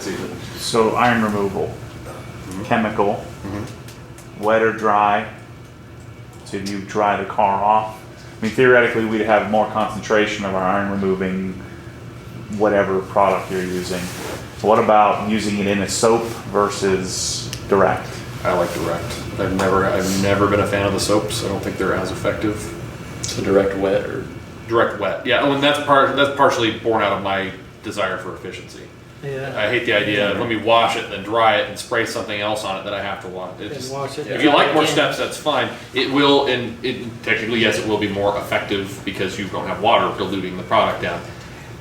this evening. So iron removal, chemical, wet or dry. So you dry the car off. I mean, theoretically, we'd have more concentration of our iron removing whatever product you're using. What about using it in a soap versus direct? I like direct. I've never been a fan of the soaps. I don't think they're as effective. So direct wet or direct wet? Yeah, and that's partially born out of my desire for efficiency. Yeah. I hate the idea of let me wash it, then dry it, and spray something else on it that I have to wash. Wash it. If you like more steps, that's fine. It will, and technically, yes, it will be more effective because you don't have water diluting the product down.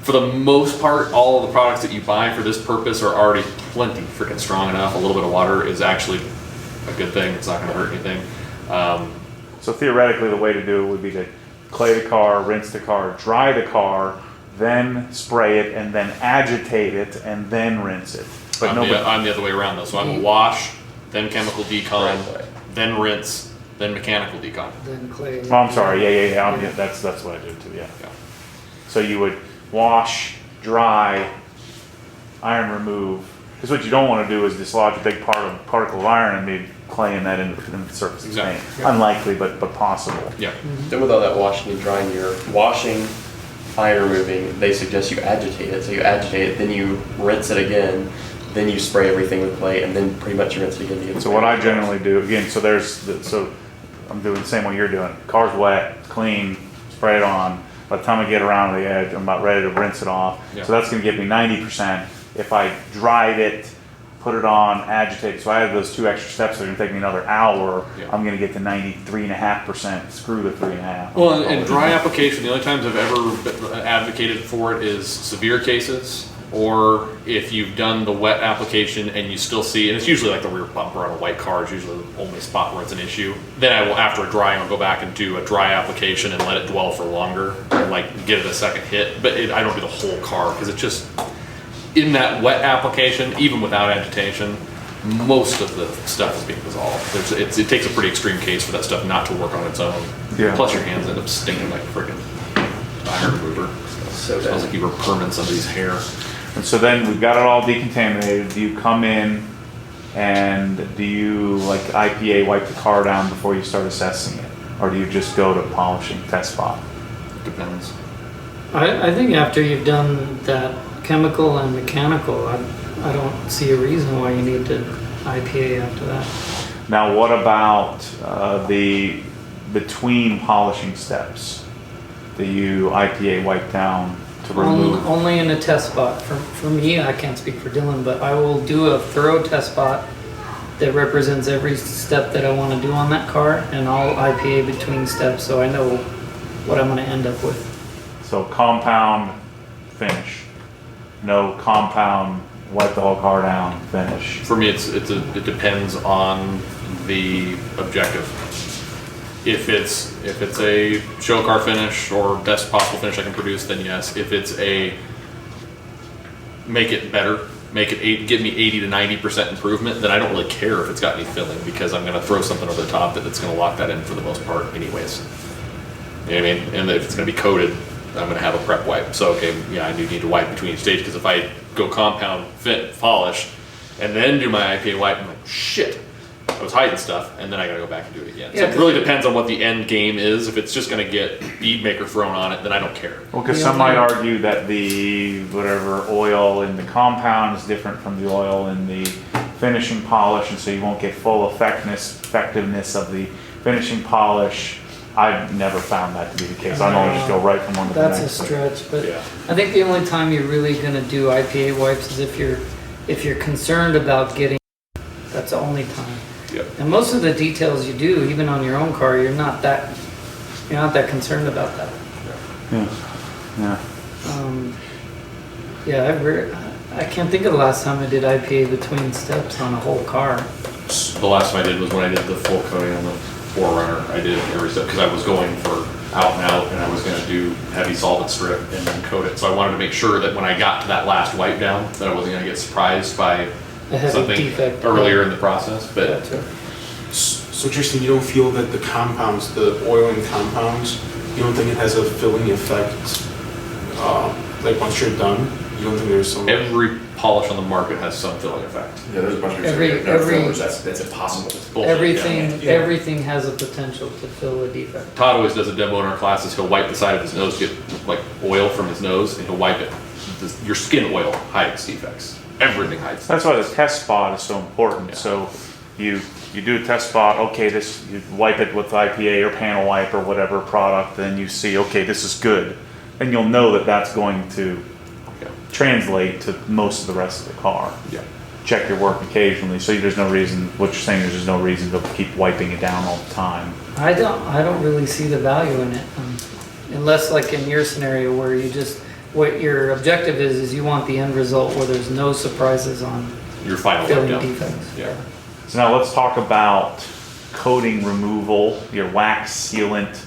For the most part, all of the products that you buy for this purpose are already plenty freaking strong enough. A little bit of water is actually a good thing. It's not going to hurt anything. So theoretically, the way to do it would be to clay the car, rinse the car, dry the car, then spray it, and then agitate it, and then rinse it. But I'm the other way around though. So I'm a wash, then chemical decon, then rinse, then mechanical decon. Then clay. Oh, I'm sorry. Yeah. That's what I do too. Yeah. So you would wash, dry, iron remove. Because what you don't want to do is dislodge a big particle of iron and be claying that into the surface of the paint. Unlikely, but possible. Yeah. Then with all that washing and drying, you're washing, iron removing. They suggest you agitate it. So you agitate it, then you rinse it again, then you spray everything with clay, and then pretty much rinse it again. So what I generally do, again, so I'm doing the same way you're doing. Car's wet, clean, spray it on. By the time I get around to the edge, I'm about ready to rinse it off. Yeah. So that's going to give me 90%. If I dried it, put it on, agitate it, so I have those 2 extra steps that are going to take me another hour, I'm going to get to 93.5%. Screw the 3.5. Well, and dry application, the only times I've ever advocated for it is severe cases, or if you've done the wet application and you still see, and it's usually like the rear bumper on a white car is usually the only spot where it's an issue. Then I will, after a drying, I'll go back and do a dry application and let it dwell for longer, and like give it a second hit. But I don't do the whole car because it's just, in that wet application, even without agitation, most of the stuff is being dissolved. It takes a pretty extreme case for that stuff not to work on its own. Yeah. Plus your hands end up stinging like a freaking iron remover. So Smells like you were perming somebody's hair. And so then we've got it all decontaminated. Do you come in and do you like IPA wipe the car down before you start assessing it? Or do you just go to polishing test spot? Depends. I think after you've done that chemical and mechanical, I don't see a reason why you need to IPA after that. Now what about the between polishing steps? Do you IPA wipe down to remove? Only in a test spot. For me, I can't speak for Dylan, but I will do a thorough test spot that represents every step that I want to do on that car, and I'll IPA between steps so I know what I'm going to end up with. So compound, finish. No compound, wipe the whole car down, finish. For me, it depends on the objective. If it's a show car finish or best possible finish I can produce, then yes. If it's a make it better, give me 80 to 90% improvement, then I don't really care if it's got any filling because I'm going to throw something over the top that's going to lock that in for the most part anyways. You know what I mean? And if it's going to be coated, I'm going to have a prep wipe. So, okay, yeah, I do need to wipe between each stage because if I go compound, polish, and then do my IPA wipe, I'm like, shit, I was hiding stuff, and then I got to go back and do it again. So it really depends on what the end game is. If it's just going to get bead maker thrown on it, then I don't care. Well, because some might argue that the whatever oil in the compound is different from the oil in the finishing polish, and so you won't get full effectiveness of the finishing polish. I've never found that to be the case. I normally just go right from one to the next. That's a stretch, but Yeah. I think the only time you're really going to do IPA wipes is if you're concerned about getting. That's the only time. Yep. And most of the details you do, even on your own car, you're not that concerned about that. I can't think of the last time I did IPA between steps on a whole car. The last time I did was when I did the full coating on the 4Runner. I did every step because I was going for out and out, and I was going to do heavy solvent strip and then coat it. So I wanted to make sure that when I got to that last wipe down, that I wasn't going to get surprised by something defect earlier in the process. But Yeah, too. So Tristan, you don't feel that the compounds, the oil in compounds, you don't think it has a filling effect, like once you're done? You don't think there's some? Every polish on the market has some filling effect. Yeah, there's a bunch of Every- no every- fillers. That's impossible. It's bullshit, Everything, Yeah. everything has a potential to fill a defect. Todd always does a demo in our classes. He'll wipe the side of his nose, get like oil from his nose, and he'll wipe it. Your skin oil hides defects. Everything hides. That's why the test spot is so important. Yeah. So you do a test spot, okay, this, you wipe it with IPA or panel wipe or whatever product, then you see, okay, this is good. And you'll know that that's going to Yeah. translate to most of the rest of the car. Yeah. Check your work occasionally, so there's no reason, what you're saying is there's no reason to keep wiping it down all the time. I don't really see the value in it, unless like in your scenario where you just, what your objective is you want the end result where there's no surprises on Your final filling wipe down. defects. Yeah. So now let's talk about coating removal, your wax sealant.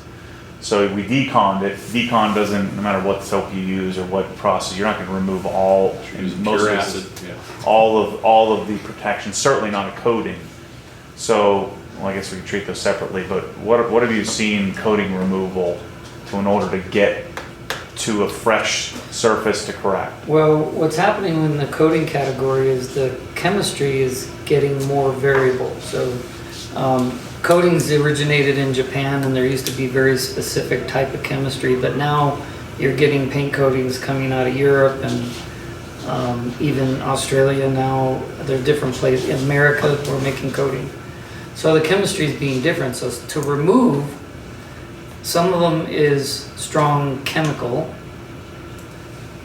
So we deconned it. Decon doesn't, no matter what soap you use or what process, you're not going to remove all, Use most pure of acid. this- Yeah. all of the protection. Certainly not a coating. So well, I guess we can treat those separately. But what have you seen coating removal to in order to get to a fresh surface to correct? Well, what's happening in the coating category is the chemistry is getting more variable. So coatings originated in Japan, and there used to be very specific type of chemistry, but now you're getting paint coatings coming out of Europe and even Australia now. There are different places. In America, we're making coating. So the chemistry is being different. So to remove, some of them is strong chemical,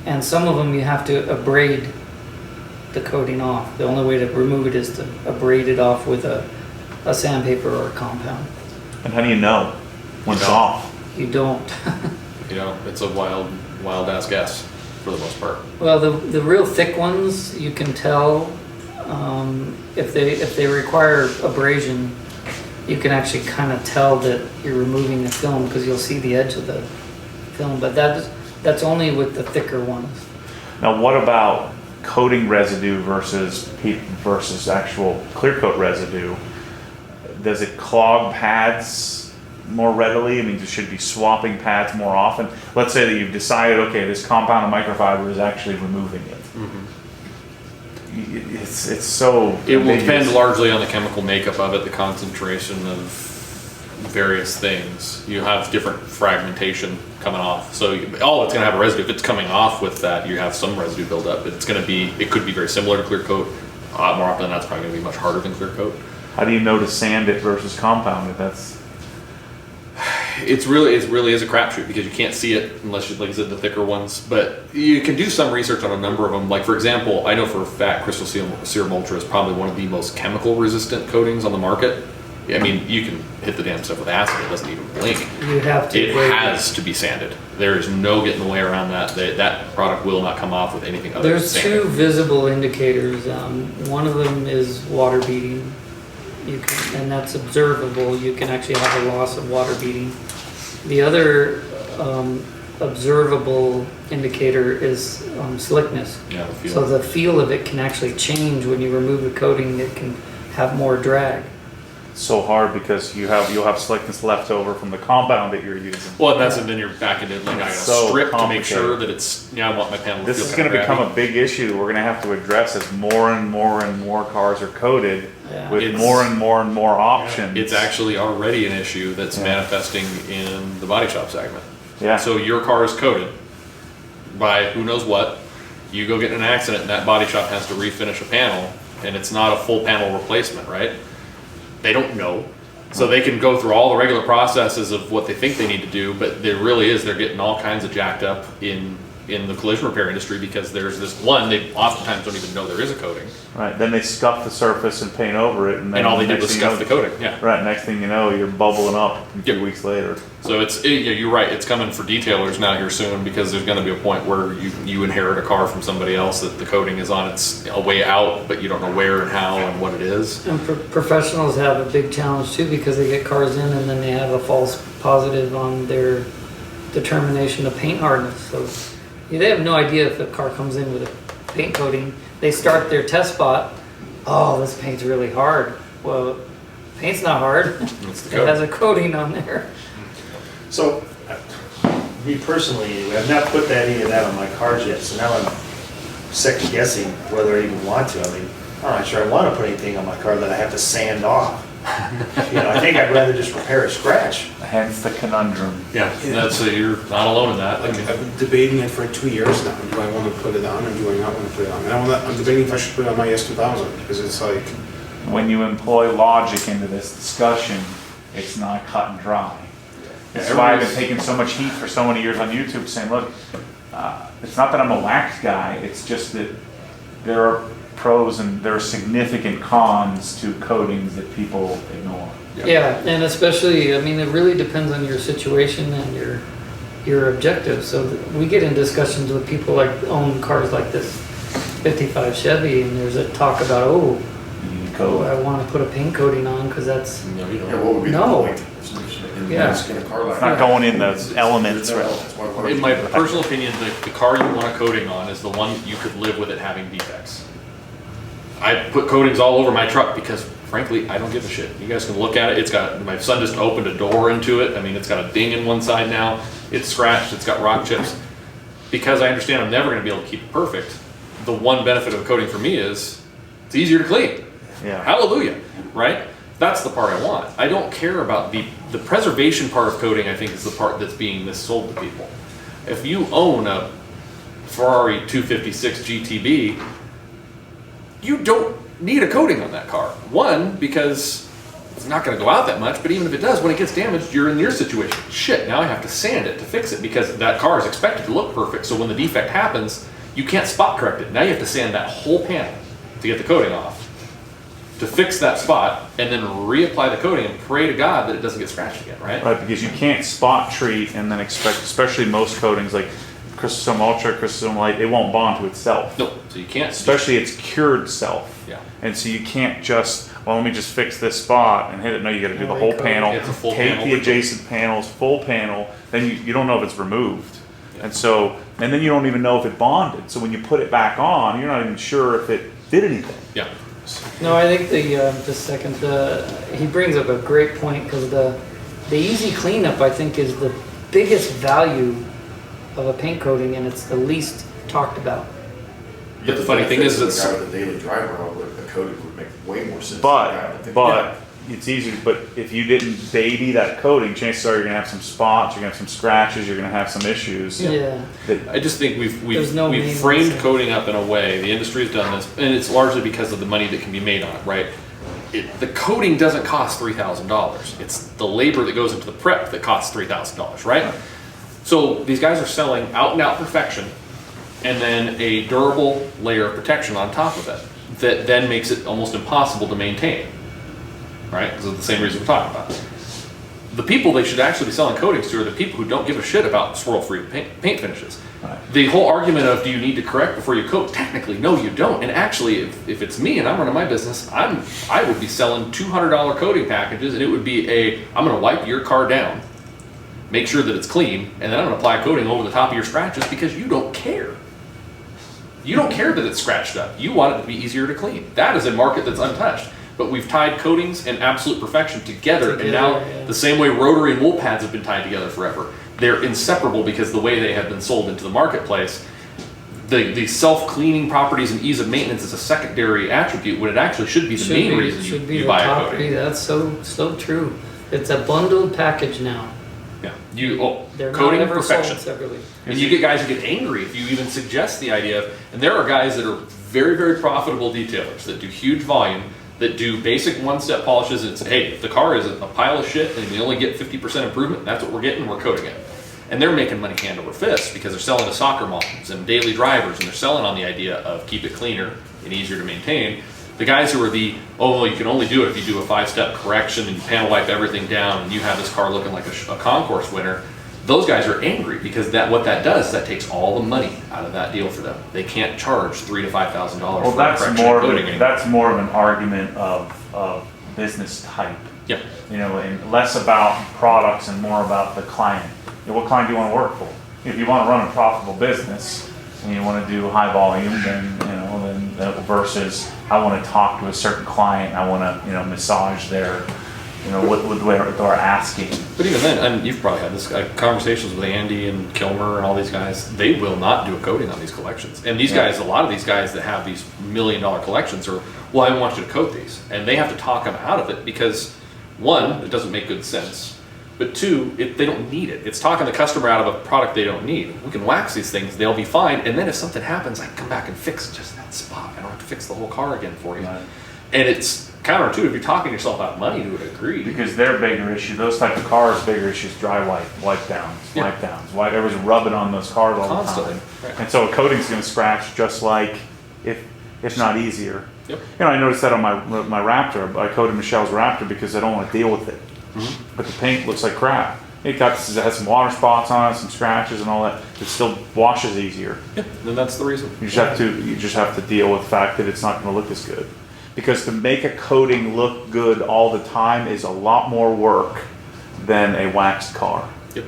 and some of them you have to abrade the coating off. The only way to remove it is to abrade it off with a sandpaper or a compound. And how do you know when it's No. off? You don't. You know, it's a wild ass guess for the most part. Well, the real thick ones, you can tell if they require abrasion. You can actually kind of tell that you're removing the film because you'll see the edge of the film. But that's only with the thicker ones. Now, what about coating residue versus actual clear coat residue? Does it clog pads more readily? I mean, you should be swapping pads more often. Let's say that you've decided, okay, this compound microfiber is actually removing it. It's so. It will ambiguous. depend largely on the chemical makeup of it, the concentration of various things. You have different fragmentation coming off. So it's going to have a residue. If it's coming off with that, you have some residue buildup. But it could be very similar to clear coat. More often than that's probably going to be much harder than clear coat. How do you know to sand it versus compound it? It really is a crapshoot because you can't see it unless you, like I said, the thicker ones. But you can do some research on a number of them. Like for example, I know for a fact Crystal Serum Ultra is probably one of the most chemical resistant coatings on the market. I mean, you can hit the damn stuff with acid; it doesn't even blink. You have to. It has to be sanded. There is no getting away around that. That product will not come off with anything other There's than sanding. two visible indicators. One of them is water beading. And that's observable. You can actually have a loss of water beading. The other observable indicator is slickness. Yeah, the feel. So the feel of it can actually change when you remove the coating. It can have more drag. So hard because you'll have slickness left over from the compound that you're using. Well, and then you're back into like I got to So strip to make complicated. sure that it's. Yeah, I want my panel. This to is feel going to kinda become grabby. a big issue we're going to have to address as more and more and more cars are coated Yeah. with It's- more and more options. It's actually already an issue that's Yeah. manifesting in the body shop segment. yeah. So your car is coated by who knows what. You go get in an accident and that body shop has to refinish a panel and it's not a full panel replacement, right? They don't know. So they can go through all the regular processes of what they think they need to do, but there really is, they're getting all kinds of jacked up in the collision repair industry because there's this one, they oftentimes don't even know there is a coating. Right. Then they scuff the surface and paint over it, and then And all they did next was thing scuff you the know- coating, yeah. Right. Next thing you know, you're bubbling up a few Yep. weeks later. So you're right, it's coming for detailers now here soon because there's gonna be a point where you inherit a car from somebody else that the coating is on its way out, but you don't know where and how and what it is. And professionals have a big challenge too because they get cars in and then they have a false positive on their determination of paint hardness. So they have no idea if a car comes in with a paint coating. They start their test spot. Oh, this paint's really hard. Well, paint's not hard. It's the It has coating. a coating on there. So, me personally, I have not put any of that on my cars yet, so now I'm second guessing whether I even want to. I mean, I'm not sure I want to put anything on my car that I have to sand off. I think I'd rather just repair a scratch. Hence the conundrum. Yeah, that's, you're not alone in that. I Like, mean, I've been debating it for 2 years now. Do I want to put it on or do I not want to put it on? And I'm debating if I should put it on my S2000 because it's like, When you employ logic into this discussion, it's not cut and dry. That's why I've been taking so much heat for so many years on YouTube saying, look, it's not that I'm a wax guy, it's just that there are pros and there are significant cons to coatings that people ignore. Yeah, and especially, I mean, it really depends on your situation and your objectives. So we get in discussions with people like own cars like this 55 Chevy, and there's a talk about, You need to coat. I want to put a paint coating on because that's, no, you Yeah, don't. what would be the No. point? Yeah. In a car like It's not that. going in the elements. No, Right? that's why- In my personal opinion, the car you want a coating on is the one that you could live with it having defects. I put coatings all over my truck because frankly, I don't give a shit. You guys can look at it. It's got, my son just opened a door into it. I mean, it's got a ding in one side now. It's scratched, it's got rock chips. Because I understand I'm never gonna be able to keep it perfect, the one benefit of coating for me is it's easier to clean. Yeah. Hallelujah, right? That's the part I want. I don't care about the preservation part of coating. I think is the part that's being missold to people. If you own a Ferrari 256 GTB, you don't need a coating on that car. One, because it's not going to go out that much, but even if it does, when it gets damaged, you're in your situation. Shit, now I have to sand it to fix it because that car is expected to look perfect. So when the defect happens, you can't spot correct it. Now you have to sand that whole panel to get the coating off, to fix that spot, and then reapply the coating and pray to God that it doesn't get scratched again, right? Right, because you can't spot treat and then expect, especially most coatings like Crystal Ultra, Crystal Light, it won't bond to itself. No, so you can't. Especially its cured self. Yeah. And so you can't just, well, let me just fix this spot and hit it. No, you got to do the whole panel. It's a full take panel. the adjacent panels, full panel. Then you don't know if it's removed. And so, and then you don't even know if it bonded. So when you put it back on, you're not even sure if it did anything. Yeah. no, I think he brings up a great point because the easy cleanup, I think, is the biggest value of a paint coating, and it's the least talked about. But the funny thing is, the it's guy with the daily driver, a coating would make way more sense. than the guy with the- But it's easy. But if you didn't baby that coating, chances are you're gonna have some spots, you're gonna have some scratches, you're gonna have some issues. Yeah. I just think There's we've no we've maintenance. framed coating up in a way. The industry has done this, and it's largely because of the money that can be made on it, right? The coating doesn't cost $3,000. It's the labor that goes into the prep that costs $3,000, right? So these guys are selling out and out perfection, and then a durable layer of protection on top of it that then makes it almost impossible to maintain, right? Because of the same reason we're talking about. The people they should actually be selling coatings to are the people who don't give a shit about swirl-free paint finishes. Right. The whole argument of do you need to correct before you coat? Technically, no, you don't. And actually, if it's me and I'm running my business, I would be selling $200 coating packages, and it would be I'm going to wipe your car down, make sure that it's clean, and then I'm going to apply coating over the top of your scratches because you don't care. You don't care that it's scratched up. You want it to be easier to clean. That is a market that's untouched. But we've tied coatings and absolute perfection together, and now yeah. the same way rotary and wool pads have been tied together forever. They're inseparable because the way they have been sold into the marketplace, the self-cleaning properties and ease of maintenance is a secondary attribute when it actually should be the main reason you the buy a top coating. three. That's so true. It's a bundled package now. Yeah, They're coating not ever perfection. sold separately. And you get guys who get angry if you even suggest the idea of, and there are guys that are very, very profitable detailers that do huge volume, that do basic one-step polishes and say, hey, if the car is a pile of shit and we only get 50% improvement, that's what we're getting, we're coating it. And they're making money hand over fist because they're selling to soccer moms and daily drivers, and they're selling on the idea of keep it cleaner and easier to maintain. The guys who are you can only do it if you do a 5-step correction and you panel wipe everything down and you have this car looking like a concourse winner, those guys are angry because what that does is that takes all the money out of that deal for them. They can't charge $3,000 to $5,000 Well, for that's correction more and of coating anymore. that's more of an argument of business type. Yep. And less about products and more about the client. What client do you want to work for? If you want to run a profitable business and you want to do high volume, then versus I want to talk to a certain client, I want to massage their you know, what they're asking. But even then, and you've probably had this conversations with Andy and Kilmer and all these guys. They will not do a coating on these collections. And these guys, a lot of these guys that have these $1 million collections are, well, I want you to coat these, and they have to talk them out of it because one, it doesn't make good sense. But two, they don't need it. It's talking the customer out of a product they don't need. We can wax these things, they'll be fine. And then if something happens, I can come back and fix just that spot. I don't have to fix the whole car again for you. Right. And it's counterintuitive. You're talking yourself out of money to a degree. Because their bigger issue, those type of cars, bigger issues, dry wipe downs. Everyone's rubbing on those cars all Constantly. the time. Right. And so a coating's going to scratch just like, if not easier. Yep. You know, I noticed that on my Raptor. I coated Michelle's Raptor because I don't want to deal with it. But the paint looks like crap. It has some water spots on it, some scratches and all that. It still washes easier. Yeah, then that's the reason. You just have to deal with the fact that it's not going to look as good. Because to make a coating look good all the time is a lot more work than a waxed car. Yep.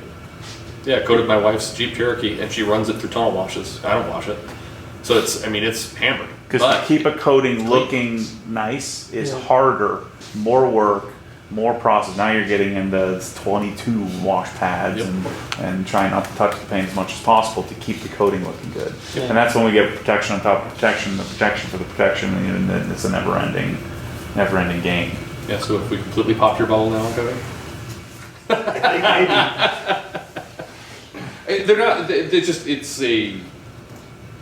Yeah, I coated my wife's Jeep Cherokee and she runs it through tunnel washes. I don't wash it. So it's hammered. Because to keep a coating looking nice is harder, more work, more process. Now you're getting into 22 wash pads and trying not to touch the paint as much as possible to keep the coating looking good. Yeah. And that's when we get protection on top of protection, the protection for the protection, and it's a never-ending game. Yeah, so if we completely popped your bubble now, Cody? They're not,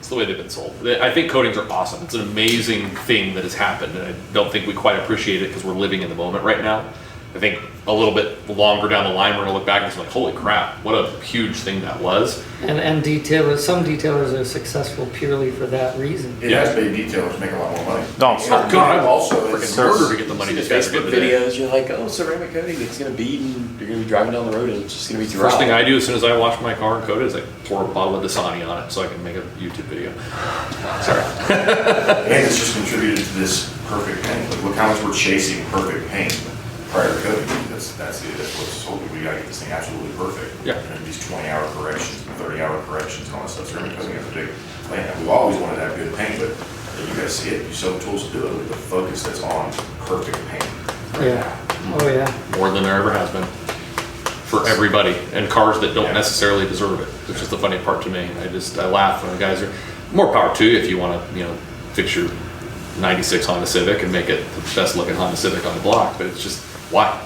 it's the way they've been sold. I think coatings are awesome. It's an amazing thing that has happened, and I don't think we quite appreciate it because we're living in the moment right now. I think a little bit longer down the line, we're gonna look back and say like, holy crap, what a huge thing that was. And detailers, some detailers are successful purely for that reason. It has made detailers make a lot more money. No, Oh God, I'm Also, freaking it's murder to get the money these guys Facebook get today. videos, you're like, oh, ceramic coating, it's gonna bead and you're gonna be driving down the road and it's just gonna be dry. First thing I do as soon as I wash my car and coat it is I pour a bottle of Dasani on it so I can make a YouTube video. Sorry. And it's just contributed to this perfect paint. Like, look how much we're chasing perfect paint prior to coating. That's what's hoping we gotta get this thing absolutely perfect. Yeah. And these 20-hour corrections, 30-hour corrections, and all that stuff. Ceramic coating has a big plan. We've always wanted to have good paint, but you guys see it. You sell the tools to do it with the focus that's on perfect paint. Yeah. Oh yeah. More than there ever has been. For everybody, and cars that don't necessarily deserve it, which is the funny part to me. I laugh when the guys are, more power to you if you want to, fix your 96 Honda Civic and make it the best looking Honda Civic on the block, but it's just, why?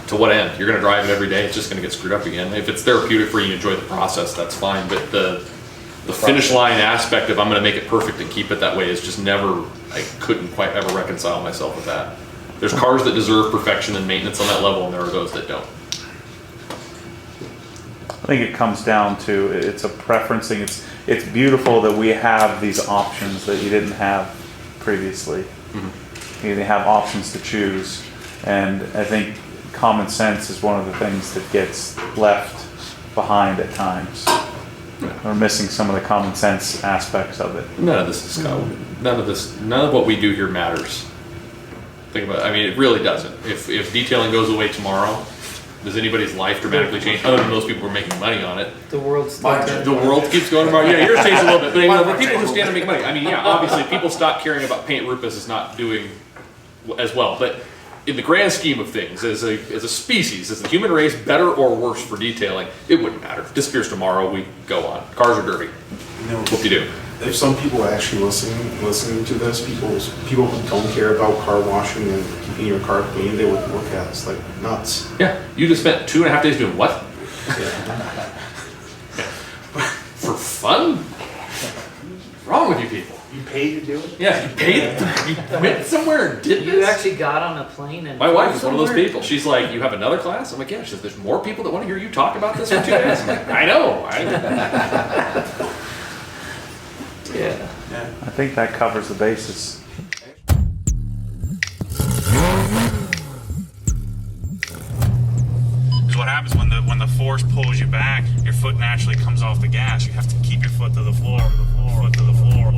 To what end? You're gonna drive it every day, it's just gonna get screwed up again. If it's therapeutic for you, enjoy the process, that's fine, but the finish line aspect of I'm gonna make it perfect and keep it that way is just never, I couldn't quite ever reconcile myself with that. There's cars that deserve perfection and maintenance on that level, and there are those that don't. I think it comes down to, it's a preferencing. It's beautiful that we have these options that you didn't have previously. Mm-hmm. You have options to choose, and I think common sense is one of the things that gets left behind at times. We're missing some of the common sense aspects of it. None of this is none of what we do here matters. Think about it. I mean, it really doesn't. If detailing goes away tomorrow, does anybody's life dramatically change other than those people who are making money on it? The world's still The world keeps going tomorrow. Yeah, yours changed a little bit, but the people who stand and make money. I mean, yeah, obviously people stop caring about paint. RUPES is not doing as well, but in the grand scheme of things, as a species, is the human race better or worse for detailing? It wouldn't matter. If it disappears tomorrow, we go on. Cars are dirty. What do you do? If some people are actually listening to this, people who don't care about car washing and keeping your car clean, they would look at us like nuts. Yeah, you just spent 2.5 days doing what? For fun? What's wrong with you people? You pay to do it? Yeah, you paid. You went somewhere and did You this? actually got on a plane and My wife is flew one of those somewhere? people. She's like, you have another class? I'm like, yeah. She says, there's more people that want to hear you talk about this for 2 days. I'm like, I know. Yeah. I think that covers the basis. What happens when the force pulls you back, your foot naturally comes off the gas. You have to keep your foot to the floor, foot to the floor.